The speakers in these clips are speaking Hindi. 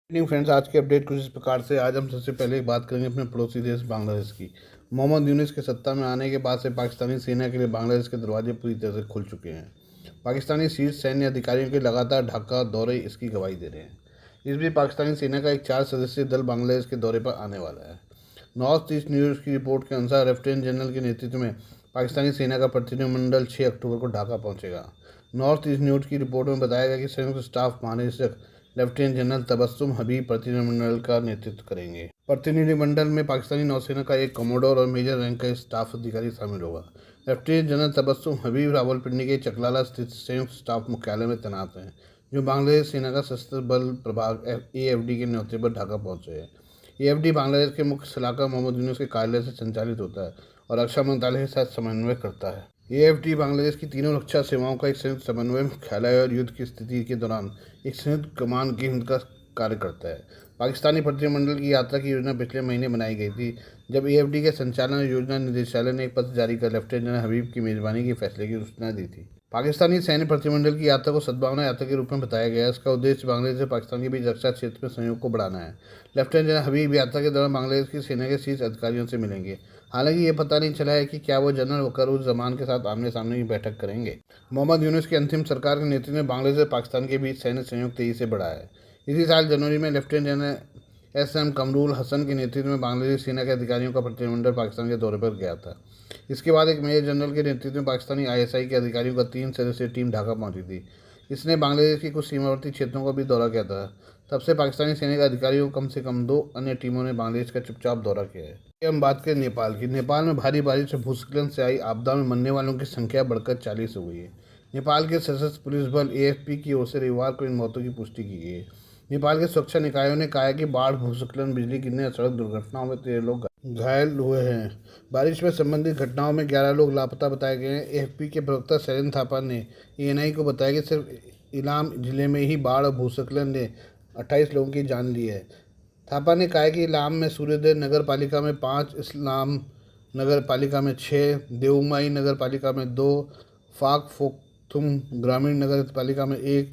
इवनिंग फ्रेंड्स, आज की अपडेट कुछ इस प्रकार से। आज हम सबसे पहले बात करेंगे अपने पड़ोसी देश बांग्लादेश की। मोहम्मद यूनुस के सत्ता में आने के बाद से पाकिस्तानी सेना के लिए बांग्लादेश के दरवाजे पूरी तरह से खुल चुके हैं। पाकिस्तानी शीर्ष सैन्य अधिकारियों के लगातार ढाका दौरे इसकी गवाही दे रहे हैं। इस बीच पाकिस्तानी सेना का एक 4 सदस्यीय दल बांग्लादेश के दौरे पर आने वाला है। नॉर्थ ईस्ट न्यूज़ की रिपोर्ट के अनुसार लेफ्टिनेंट जनरल के नेतृत्व में पाकिस्तानी सेना का प्रतिनिधिमंडल 6 अक्टूबर को ढाका पहुंचेगा। नॉर्थ ईस्ट न्यूज़ की रिपोर्ट में बताया गया कि संयुक्त स्टाफ महानिदेशक लेफ्टिनेंट जनरल तबस्सुम हबीब प्रतिनिधिमंडल का नेतृत्व करेंगे। प्रतिनिधिमंडल में पाकिस्तानी नौसेना का एक कमोडोर और मेजर रैंक का स्टाफ अधिकारी शामिल होगा। लेफ्टिनेंट जनरल तबस्सुम हबीब रावलपिंडी के चकलाला स्थित संयुक्त स्टाफ मुख्यालय में तैनात हैं, जो बांग्लादेश सेना का सशस्त्र बल प्रभाग AFD के न्योते पर ढाका पहुंचे हैं। AFD बांग्लादेश के मुख्य सलाहकार मोहम्मद यूनुस के कार्यालय से संचालित होता है और रक्षा मंत्रालय के साथ समन्वय करता है। AFD बांग्लादेश की तीनों रक्षा सेवाओं का एक संयुक्त समन्वय मुख्यालय और युद्ध की स्थिति के दौरान एक संयुक्त कमान केंद्र का कार्य करता है। पाकिस्तानी प्रतिनिधिमंडल की यात्रा की योजना पिछले महीने बनाई गई थी, जब AFD के संचालन योजना निदेशालय ने एक पत्र जारी कर लेफ्टिनेंट जनरल हबीब की मेजबानी के फैसले की सूचना दी थी। पाकिस्तानी सैन्य प्रतिनिधिमंडल की यात्रा को सद्भावना यात्रा के रूप में बताया गया है। इसका उद्देश्य बांग्लादेश और पाकिस्तान के बीच रक्षा क्षेत्र में सहयोग को बढ़ाना है। लेफ्टिनेंट जनरल हबीब यात्रा के दौरान बांग्लादेश की सेना के शीर्ष अधिकारियों से मिलेंगे। हालांकि ये पता नहीं चला है कि क्या वो जनरल वक़ारुज़्ज़मान के साथ आमने सामने की बैठक करेंगे। मोहम्मद यूनुस की अंतिम सरकार के नेतृत्व में बांग्लादेश और पाकिस्तान के बीच सैन्य सहयोग तेजी से बढ़ा है। इसी साल जनवरी में lieutenant general SM Kamrul Hasan के नेतृत्व में बांग्लादेश सेना के अधिकारियों का प्रतिनिधिमंडल पाकिस्तान के दौरे पर गया था। इसके बाद एक मेजर जनरल के नेतृत्व में पाकिस्तानी ISI के अधिकारियों का 3 सदस्यीय टीम ढाका पहुंची थी। इसने बांग्लादेश के कुछ सीमावर्ती क्षेत्रों का भी दौरा किया था। तब से पाकिस्तानी सेना के अधिकारियों को कम से कम 2 अन्य टीमों ने बांग्लादेश का चुपचाप दौरा किया है। हम बात करें नेपाल की। नेपाल में भारी बारिश और भूस्खलन से आई आपदा में मरने वालों की संख्या बढ़कर 40 हो गई है। नेपाल के सशस्त्र पुलिस बल AFP की ओर से रविवार को इन मौतों की पुष्टि की गई है। नेपाल के सुरक्षा निकायों ने कहा है कि बाढ़, भूस्खलन, बिजली गिरने और सड़क दुर्घटनाओं में 13 लोग घायल हुए हैं। बारिश में संबंधित घटनाओं में 11 लोग लापता बताए गए हैं। AFP के प्रवक्ता शैलेंद्र थापा ने ANI को बताया कि सिर्फ इलाम जिले में ही बाढ़ और भूस्खलन ने 28 लोगों की जान ली है। थापा ने कहा कि इलाम में सूर्योदय नगर पालिका में 5, इस्लाम नगर पालिका में 6, देवुमाई नगर पालिका में 2, फाक फोकथुम ग्रामीण नगर पालिका में 1,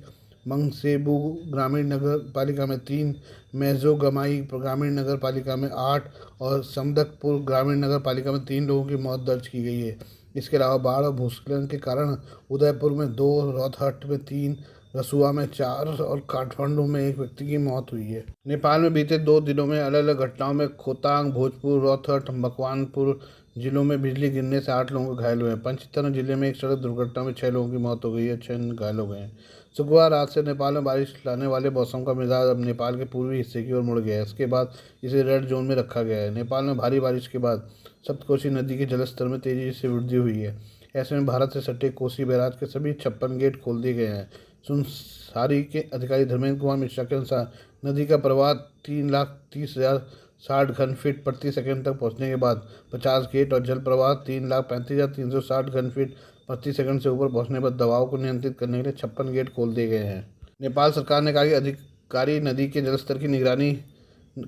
मंगसेबू ग्रामीण नगर पालिका में 3, मेजोगमाई ग्रामीण नगर पालिका में 8 और समदकपुर ग्रामीण नगर पालिका में 3 लोगों की मौत दर्ज की गई है। इसके अलावा बाढ़ और भूस्खलन के कारण उदयपुर में 2, रौतहट में 3, रसुआ में 4 और काठमांडू में 1 व्यक्ति की मौत हुई है। नेपाल में बीते 2 दिनों में अलग अलग घटनाओं में खोतांग, भोजपुर, रौतहट, मकवानपुर जिलों में बिजली गिरने से 8 लोग घायल हुए हैं। पंचतरण जिले में एक सड़क दुर्घटना में 6 लोगों की मौत हो गई है, 6 घायल हो गए हैं। शुक्रवार रात से नेपाल में बारिश लाने वाले मौसम का मिजाज अब नेपाल के पूर्वी हिस्से की ओर मुड़ गया है। इसके बाद इसे रेड जोन में रखा गया है। नेपाल में भारी बारिश के बाद सप्तकोशी नदी के जलस्तर में तेजी से वृद्धि हुई है। ऐसे में भारत से सटे कोसी बैराज के सभी 56 गेट खोल दिए गए हैं। सुनसारी के अधिकारी धर्मेंद्र कुमार मिश्रा के अनुसार नदी का प्रवाह 3,30,060 घन फीट प्रति सेकंड तक पहुंचने के बाद 50 गेट और जल प्रवाह 3,35,360 घन फीट प्रति सेकंड से ऊपर पहुंचने पर दबाव को नियंत्रित करने के लिए 56 गेट खोल दिए गए हैं। नेपाल सरकार ने कहा कि अधिकारी नदी के जलस्तर की निगरानी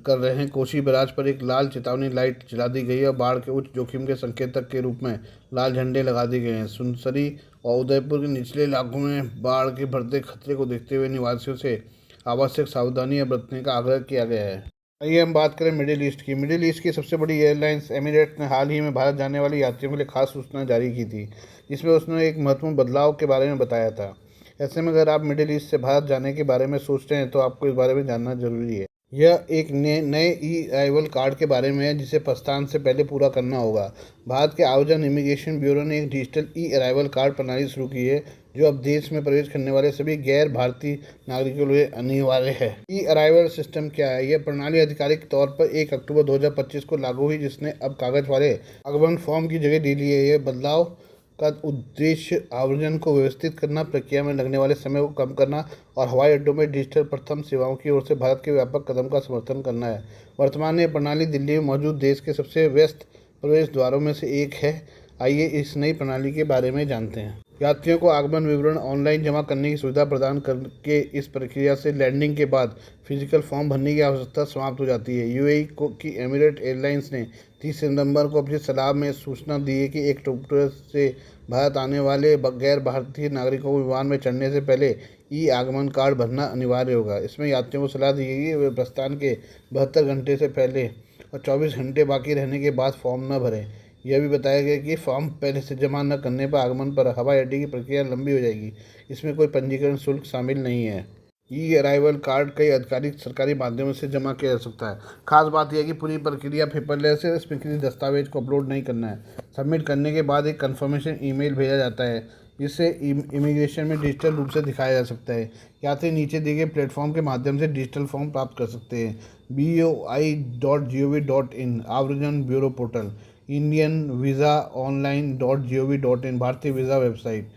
कर रहे हैं। कोसी बैराज पर एक लाल चेतावनी लाइट जला दी गई है और बाढ़ के उच्च जोखिम के संकेतक के रूप में लाल झंडे लगा दिए गए हैं। सुनसरी और उदयपुर के निचले इलाकों में बाढ़ के बढ़ते खतरे को देखते हुए निवासियों से आवश्यक सावधानी बरतने का आग्रह किया गया है। आइए हम बात करें मिडिल ईस्ट की। मिडिल ईस्ट की सबसे बड़ी एयरलाइंस एमिरेट्स ने हाल ही में भारत जाने वाले यात्रियों के लिए खास सूचना जारी की थी, जिसमें उसने एक महत्वपूर्ण बदलाव के बारे में बताया था। ऐसे में अगर आप मिडिल ईस्ट से भारत जाने के बारे में सोचते हैं तो आपको इस बारे में जानना जरूरी है। यह एक नए E-अराइवल कार्ड के बारे में है, जिसे प्रस्थान से पहले पूरा करना होगा। भारत के आयोजन इमिग्रेशन ब्यूरो ने एक डिजिटल E-अराइवल कार्ड प्रणाली शुरू की है, जो अब देश में प्रवेश करने वाले सभी गैर भारतीय नागरिकों के लिए अनिवार्य है। E-अराइवल सिस्टम क्या है? यह प्रणाली आधिकारिक तौर पर 1 अक्टूबर 2025 को लागू हुई, जिसने अब कागज वाले आगमन फॉर्म की जगह ले ली है। यह बदलाव का उद्देश्य आवेदन को व्यवस्थित करना, प्रक्रिया में लगने वाले समय को कम करना और हवाई अड्डों में डिजिटल प्रथम सेवाओं की ओर से भारत के व्यापक कदम का समर्थन करना है। वर्तमान में यह प्रणाली दिल्ली में मौजूद देश के सबसे व्यस्त प्रवेश द्वारों में से एक है। आइए इस नई प्रणाली के बारे में जानते हैं। यात्रियों को आगमन विवरण ऑनलाइन जमा करने की सुविधा प्रदान करके इस प्रक्रिया से लैंडिंग के बाद फिजिकल फॉर्म भरने की आवश्यकता समाप्त हो जाती है। UAE की एमिरेट एयरलाइंस ने 30 सितंबर को अपनी सलाह में सूचना दी है कि 1 अक्टूबर से भारत आने वाले गैर भारतीय नागरिकों को विमान में चढ़ने से पहले ई आगमन कार्ड भरना अनिवार्य होगा। इसमें यात्रियों को सलाह दी गई है कि वे प्रस्थान के 72 घंटे से पहले और 24 घंटे बाकी रहने के बाद फॉर्म न भरें। यह भी बताया गया कि फॉर्म पहले से जमा न करने पर आगमन पर हवाई अड्डे की प्रक्रिया लंबी हो जाएगी। इसमें कोई पंजीकरण शुल्क शामिल नहीं है। ई अराइवल कार्ड कई आधिकारिक सरकारी माध्यमों से जमा किया जा सकता है। खास बात यह है कि पूरी प्रक्रिया पेपरलेस है। इसमें किसी दस्तावेज को अपलोड नहीं करना है। सबमिट करने के बाद एक कंफर्मेशन ईमेल भेजा जाता है, जिससे इमिग्रेशन में डिजिटल रूप से दिखाया जा सकता है। यात्री नीचे दिए गए प्लेटफॉर्म के माध्यम से डिजिटल फॉर्म प्राप्त कर सकते हैं। BOI.gov.in आवेदन bureau portal, Indian visa online भारतीय वीज़ा वेबसाइट,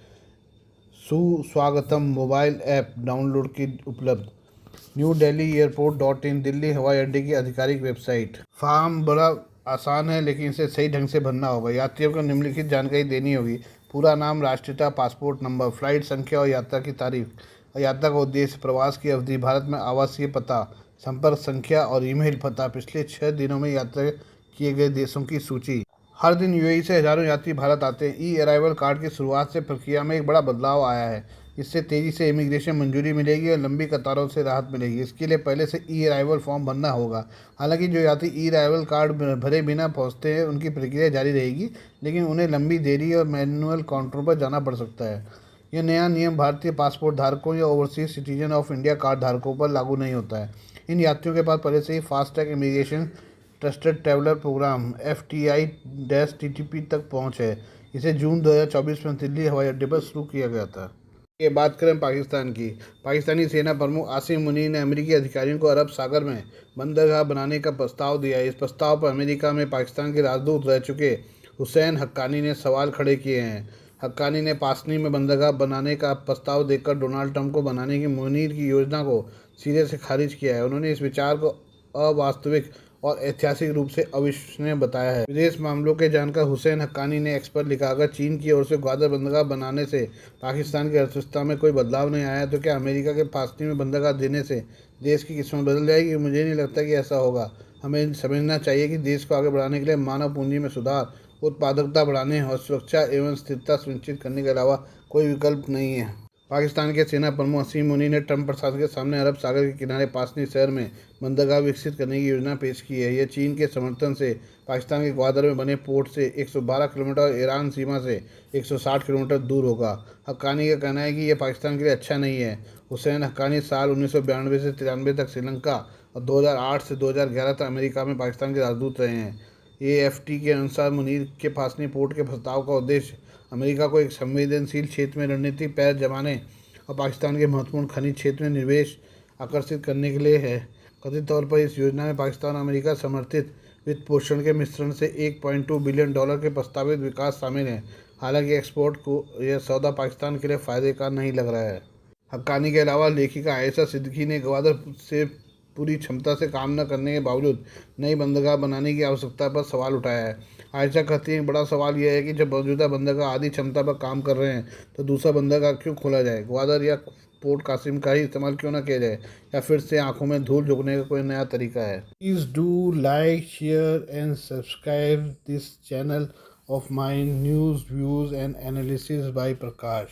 सुस्वागतम मोबाइल ऐप डाउनलोड की उपलब्ध, न्यू दिल्ली एयरपोर्ट.in दिल्ली हवाई अड्डे की आधिकारिक वेबसाइट। फॉर्म बड़ा आसान है, लेकिन इसे सही ढंग से भरना होगा। यात्रियों को निम्नलिखित जानकारी देनी होगी: पूरा नाम, राष्ट्रीयता, पासपोर्ट नंबर, फ्लाइट संख्या और यात्रा की तारीख, और यात्रा का उद्देश्य, प्रवास की अवधि, भारत में आवासीय पता, संपर्क संख्या और ईमेल पता, पिछले 6 दिनों में यात्रा किए गए देशों की सूची। हर दिन यूएई से हजारों यात्री भारत आते हैं। ई अराइवल कार्ड की शुरुआत से प्रक्रिया में एक बड़ा बदलाव आया है। इससे तेज़ी से इमिग्रेशन मंजूरी मिलेगी और लंबी कतारों से राहत मिलेगी। इसके लिए पहले से ई अराइवल फॉर्म भरना होगा। हालांकि जो यात्री ई अराइवल कार्ड भरे बिना पहुंचते हैं, उनकी प्रक्रिया जारी रहेगी, लेकिन उन्हें लंबी देरी और मैनुअल काउंटर पर जाना पड़ सकता है। यह नया नियम भारतीय पासपोर्ट धारकों या overseas citizen of India card धारकों पर लागू नहीं होता है। इन यात्रियों के पास पहले से ही fast track immigration trusted traveller programme FTI-TTP तक पहुंच है। इसे जून 2024 में दिल्ली हवाई अड्डे पर शुरू किया गया था। ये बात करें पाकिस्तान की। पाकिस्तानी सेना प्रमुख आसिम मुनीर ने अमेरिकी अधिकारियों को अरब सागर में बंदरगाह बनाने का प्रस्ताव दिया है। इस प्रस्ताव पर अमेरिका में पाकिस्तान के राजदूत रह चुके हुसैन हक्कानी ने सवाल खड़े किए हैं। हक्कानी ने पासनी में बंदरगाह बनाने का प्रस्ताव देकर डोनाल्ड ट्रंप को बनाने की मुनीर की योजना को सिरे से खारिज किया है। उन्होंने इस विचार को अवास्तविक और ऐतिहासिक रूप से अविश्वसनीय बताया है। विदेश मामलों के जानकार हुसैन हक्कानी ने एक्स पर लिखा, अगर चीन की ओर से ग्वादर बंदरगाह बनाने से पाकिस्तान की अर्थव्यवस्था में कोई बदलाव नहीं आया, तो क्या अमेरिका के पासनी में बंदरगाह देने से देश की किस्मत बदल जाएगी? मुझे नहीं लगता कि ऐसा होगा। हमें समझना चाहिए कि देश को आगे बढ़ाने के लिए मानव पूंजी में सुधार, उत्पादकता बढ़ाने और सुरक्षा एवं स्थिरता सुनिश्चित करने के अलावा कोई विकल्प नहीं है। पाकिस्तान के सेना प्रमुख असीम मुनीर ने ट्रंप प्रशासन के सामने अरब सागर के किनारे पासनी शहर में बंदरगाह विकसित करने की योजना पेश की है। यह चीन के समर्थन से पाकिस्तान के ग्वादर में बने पोर्ट से 112 किलोमीटर और ईरान सीमा से 160 किलोमीटर दूर होगा। हक्कानी का कहना है कि यह पाकिस्तान के लिए अच्छा नहीं है। हुसैन हक्कानी साल 1992 से 93 तक श्रीलंका और 2008 से 2011 तक अमेरिका में पाकिस्तान के राजदूत रहे हैं। AFT के अनुसार मुनीर के पासनी पोर्ट के प्रस्ताव का उद्देश्य अमेरिका को एक संवेदनशील क्षेत्र में रणनीतिक पैर जमाने और पाकिस्तान के महत्वपूर्ण खनिज क्षेत्र में निवेश आकर्षित करने के लिए है। कथित तौर पर इस योजना में पाकिस्तान और अमेरिका समर्थित वित्त पोषण के मिश्रण से $1.2 बिलियन के प्रस्तावित विकास शामिल हैं। हालांकि एक्सपोर्ट को यह सौदा पाकिस्तान के लिए फ़ायदे का नहीं लग रहा है। हक्कानी के अलावा लेखिका आयशा सिद्दीकी ने ग्वादर से पूरी क्षमता से काम न करने के बावजूद नई बंदरगाह बनाने की आवश्यकता पर सवाल उठाया है। आयशा कहती है, बड़ा सवाल यह है कि जब मौजूदा बंदरगाह आधी क्षमता पर काम कर रहे हैं, तो दूसरा बंदरगाह क्यों खोला जाए? ग्वादर या पोर्ट कासिम का ही इस्तेमाल क्यों ना किया जाए? या फिर से आंखों में धूल झोंकने का कोई नया तरीका है? Please do like, share and subscribe this channel of my news, views and analysis bye Prakash.